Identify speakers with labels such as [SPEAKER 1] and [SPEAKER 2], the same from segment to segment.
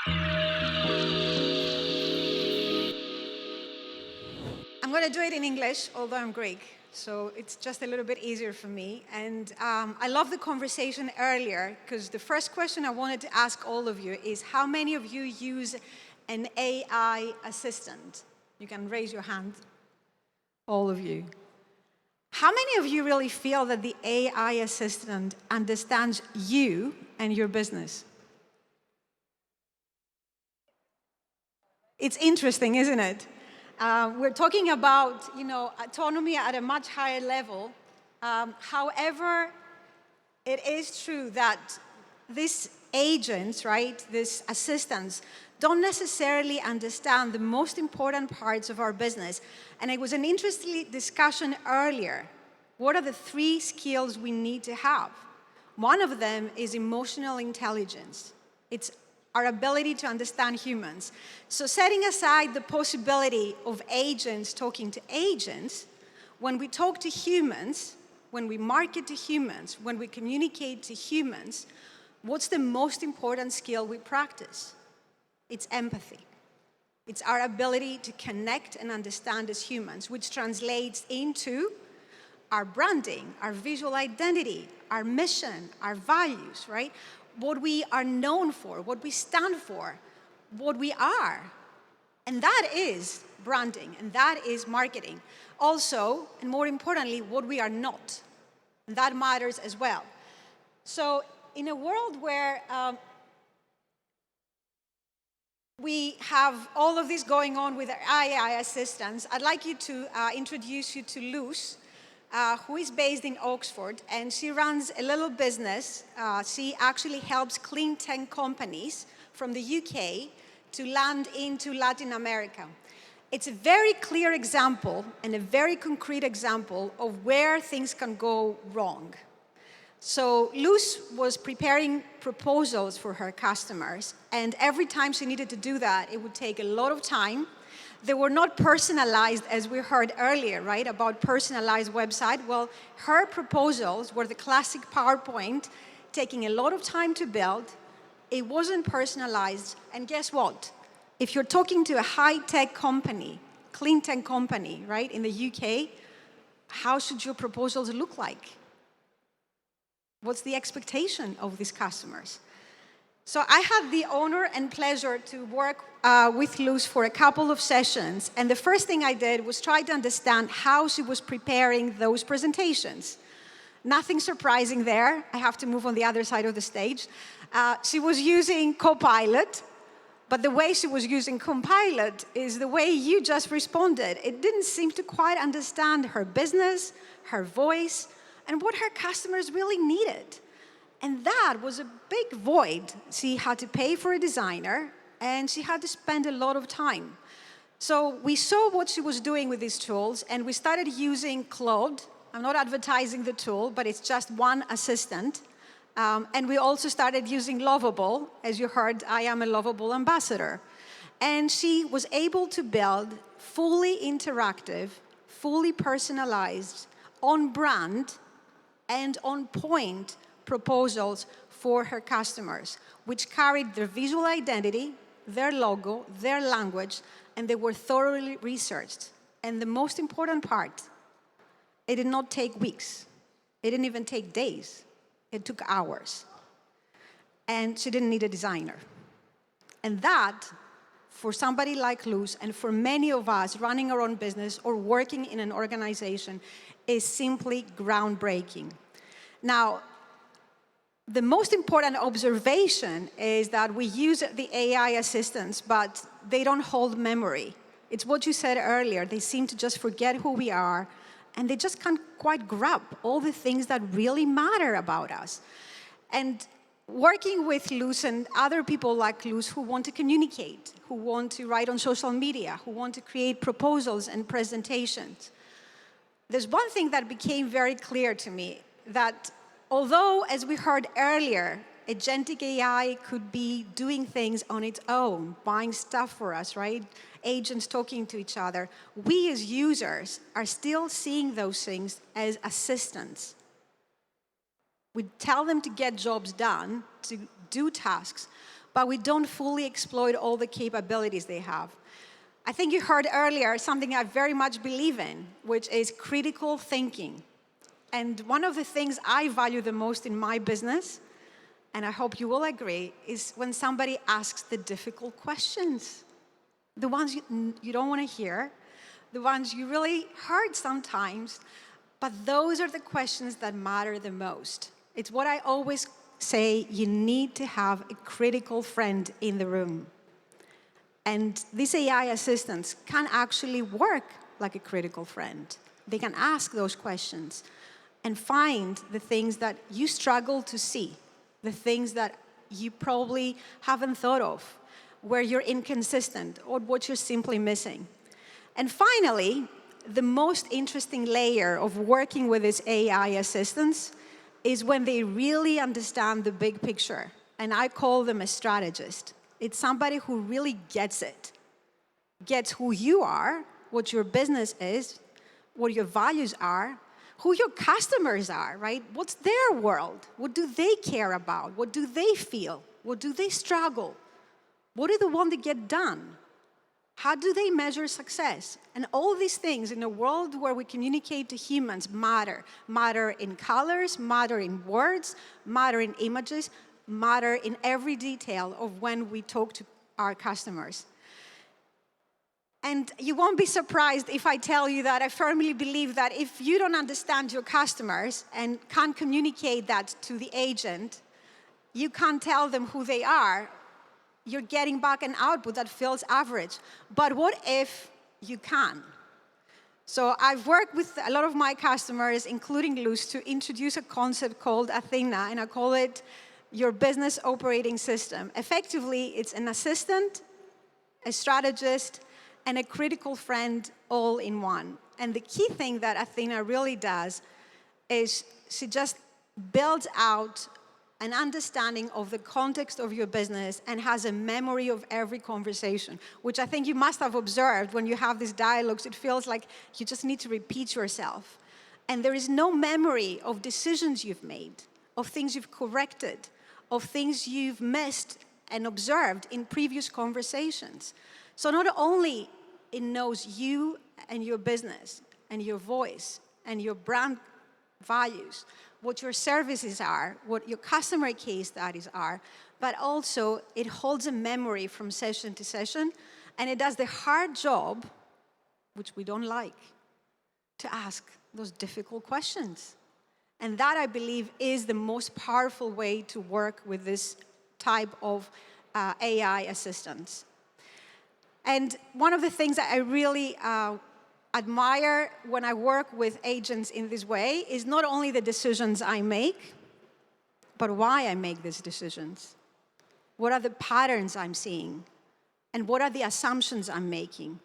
[SPEAKER 1] I'm going to do it in English, although I'm Greek, so it's just a little bit easier for me. And I love the conversation earlier, because the first question I wanted to ask all of you is, how many of you use an AI assistant? You can raise your hand, all of you. How many of you really feel that the AI assistant understands you and your business? It's interesting, isn't it? We're talking about, autonomy at a much higher level. However, it is true that these agents, right, these assistants, don't necessarily understand the most important parts of our business. And it was an interesting discussion earlier. What are the 3 skills we need to have? One of them is emotional intelligence. It's our ability to understand humans. So setting aside the possibility of agents talking to agents, when we talk to humans, when we market to humans, when we communicate to humans, what's the most important skill we practice? It's empathy. It's our ability to connect and understand as humans, which translates into our branding, our visual identity, our mission, our values, right? What we are known for, what we stand for, what we are. And that is branding, and that is marketing. Also, and more importantly, what we are not. And that matters as well. So in a world where we have all of this going on with our AI assistants, I'd like you to introduce you to Luz, who is based in Oxford, and she runs a little business. She actually helps clean tech companies from the UK to land into Latin America. It's a very clear example and a very concrete example of where things can go wrong. So Luz was preparing proposals for her customers, and every time she needed to do that, it would take a lot of time. They were not personalized, as we heard earlier, right, about personalized website. Well, her proposals were the classic PowerPoint, taking a lot of time to build. It wasn't personalized, and guess what? If you're talking to a high-tech company, clean tech company, right, in the UK, how should your proposals look like? What's the expectation of these customers? So I had the honor and pleasure to work with Luz for a couple of sessions. And the first thing I did was try to understand how she was preparing those presentations. Nothing surprising there. I have to move on the other side of the stage. She was using Copilot, but the way she was using Copilot is the way you just responded. It didn't seem to quite understand her business, her voice, and what her customers really needed. And that was a big void. She had to pay for a designer, and she had to spend a lot of time. So we saw what she was doing with these tools, and we started using Claude. I'm not advertising the tool, but it's just one assistant. And we also started using Lovable. As you heard, I am a Lovable ambassador. And she was able to build fully interactive, fully personalized, on-brand, and on-point proposals for her customers, which carried their visual identity, their logo, their language, and they were thoroughly researched. And the most important part, it did not take weeks. It didn't even take days. It took hours. And she didn't need a designer. And that, for somebody like Luz, and for many of us running our own business or working in an organization, is simply groundbreaking. Now, the most important observation is that we use the AI assistants, but they don't hold memory. It's what you said earlier. They seem to just forget who we are, and they just can't quite grab all the things that really matter about us. And working with Luz and other people like Luz who want to communicate, who want to write on social media, who want to create proposals and presentations, there's one thing that became very clear to me, that although, as we heard earlier, agentic AI could be doing things on its own, buying stuff for us, right? Agents talking to each other. We as users are still seeing those things as assistants. We tell them to get jobs done, to do tasks, but we don't fully exploit all the capabilities they have. I think you heard earlier something I very much believe in, which is critical thinking. And one of the things I value the most in my business, and I hope you will agree, is when somebody asks the difficult questions. The ones you don't want to hear, the ones you really heard sometimes, but those are the questions that matter the most. It's what I always say, you need to have a critical friend in the room. And these AI assistants can actually work like a critical friend. They can ask those questions and find the things that you struggle to see, the things that you probably haven't thought of, where you're inconsistent or what you're simply missing. And finally, the most interesting layer of working with these AI assistants is when they really understand the big picture. And I call them a strategist. It's somebody who really gets it, gets who you are, what your business is, what your values are, who your customers are, right? What's their world? What do they care about? What do they feel? What do they struggle? What do they want to get done? How do they measure success? And all these things in a world where we communicate to humans matter. Matter in colors, matter in words, matter in images, matter in every detail of when we talk to our customers. And you won't be surprised if I tell you that I firmly believe that if you don't understand your customers and can't communicate that to the agent, you can't tell them who they are, you're getting back an output that feels average. But what if you can? So I've worked with a lot of my customers, including Luz, to introduce a concept called Athena, and I call it your business operating system. Effectively, it's an assistant, a strategist, and a critical friend all in one. And the key thing that Athena really does is she just builds out an understanding of the context of your business and has a memory of every conversation, which I think you must have observed when you have these dialogues. It feels like you just need to repeat yourself. And there is no memory of decisions you've made, of things you've corrected, of things you've missed and observed in previous conversations. So not only it knows you and your business and your voice and your brand values, what your services are, what your customer case studies are, but also it holds a memory from session to session, and it does the hard job, which we don't like, to ask those difficult questions. And that, I believe, is the most powerful way to work with this type of AI assistants. And one of the things that I really admire when I work with agents in this way is not only the decisions I make, but why I make these decisions. What are the patterns I'm seeing? And what are the assumptions I'm making?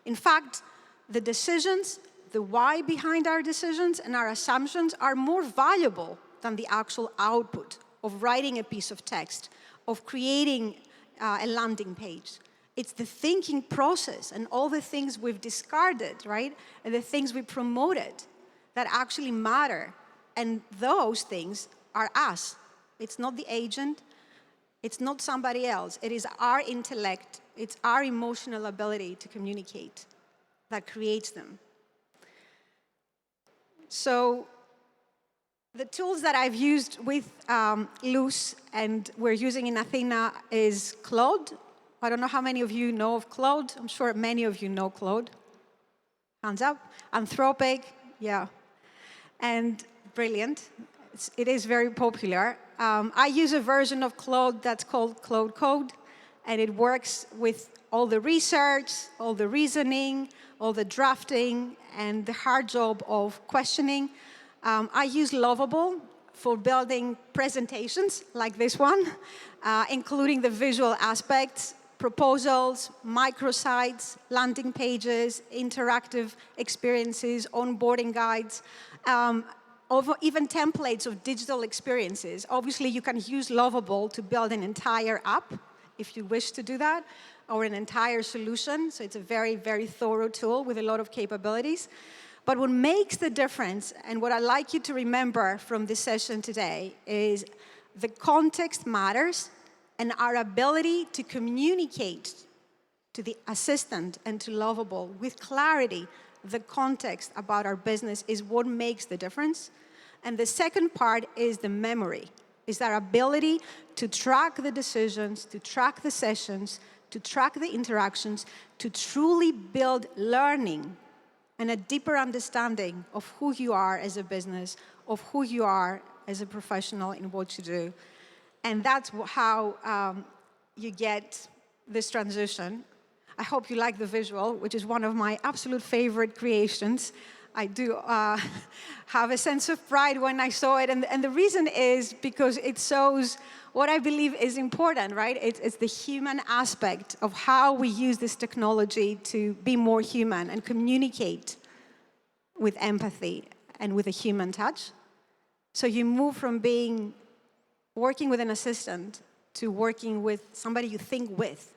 [SPEAKER 1] In fact, the decisions, the why behind our decisions and our assumptions are more valuable than the actual output of writing a piece of text, of creating a landing page. It's the thinking process and all the things we've discarded, right? And the things we promoted that actually matter. And those things are us. It's not the agent. It's not somebody else. It is our intellect. It's our emotional ability to communicate that creates them. So the tools that I've used with Luz and we're using in Athena is Claude. I don't know how many of you know of Claude. I'm sure many of you know Claude. Hands up. Anthropic, yeah. And brilliant. It is very popular. I use a version of Claude that's called Claude Code, and it works with all the research, all the reasoning, all the drafting, and the hard job of questioning. I use Lovable for building presentations like this one, including the visual aspects, proposals, microsites, landing pages, interactive experiences, onboarding guides, even templates of digital experiences. Obviously, you can use Lovable to build an entire app if you wish to do that, or an entire solution. So it's a very, very thorough tool with a lot of capabilities. But what makes the difference, and what I'd like you to remember from this session today, is the context matters, And our ability to communicate to the assistant and to Lovable with clarity the context about our business is what makes the difference. And the second part is the memory, is our ability to track the decisions, to track the sessions, to track the interactions, to truly build learning and a deeper understanding of who you are as a business, of who you are as a professional in what you do. And that's how you get this transition. I hope you like the visual, which is one of my absolute favorite creations. I do have a sense of pride when I saw it. And the reason is because it shows what I believe is important, right? It's the human aspect of how we use this technology to be more human and communicate with empathy and with a human touch. So you move from working with an assistant to working with somebody you think with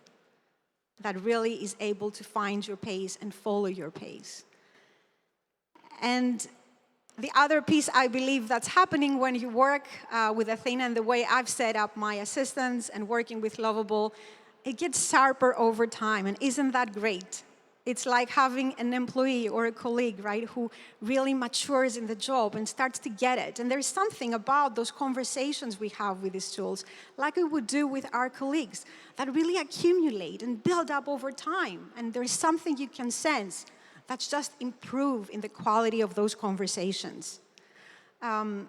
[SPEAKER 1] that really is able to find your pace and follow your pace. And the other piece I believe that's happening when you work with Athena and the way I've set up my assistants and working with Lovable, it gets sharper over time. And isn't that great? It's like having an employee or a colleague, right, who really matures in the job and starts to get it. And there's something about those conversations we have with these tools, like we would do with our colleagues, that really accumulate and build up over time. And there's something you can sense that's just improve in the quality of those conversations. And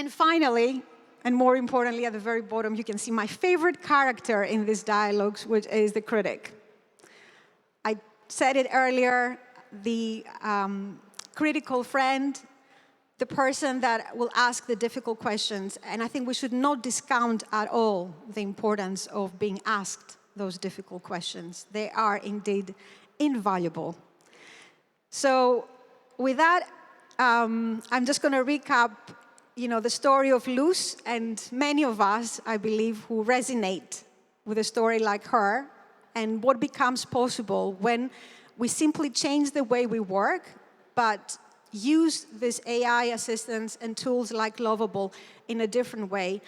[SPEAKER 1] finally, and more importantly, at the very bottom, you can see my favorite character in these dialogues, which is the critic. I said it earlier, the critical friend, the person that will ask the difficult questions. And I think we should not discount at all the importance of being asked those difficult questions. They are indeed invaluable. So with that, I'm just going to recap, the story of Luz and many of us, I believe, who resonate with a story like her and what becomes possible when we simply change the way we work, but use these AI assistants and tools like Lovable in a different way.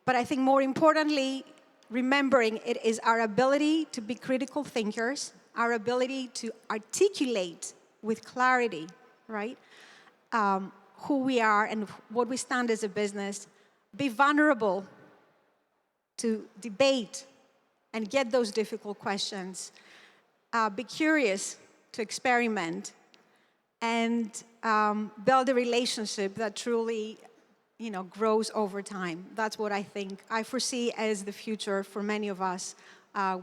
[SPEAKER 1] But I think more importantly, remembering it is our ability to be critical thinkers, our ability to articulate with clarity, right, who we are and what we stand as a business, be vulnerable to debate and get those difficult questions, be curious to experiment, and build a relationship that truly grows over time. That's what I foresee as the future for many of us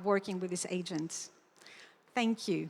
[SPEAKER 1] working with these agents. Thank you.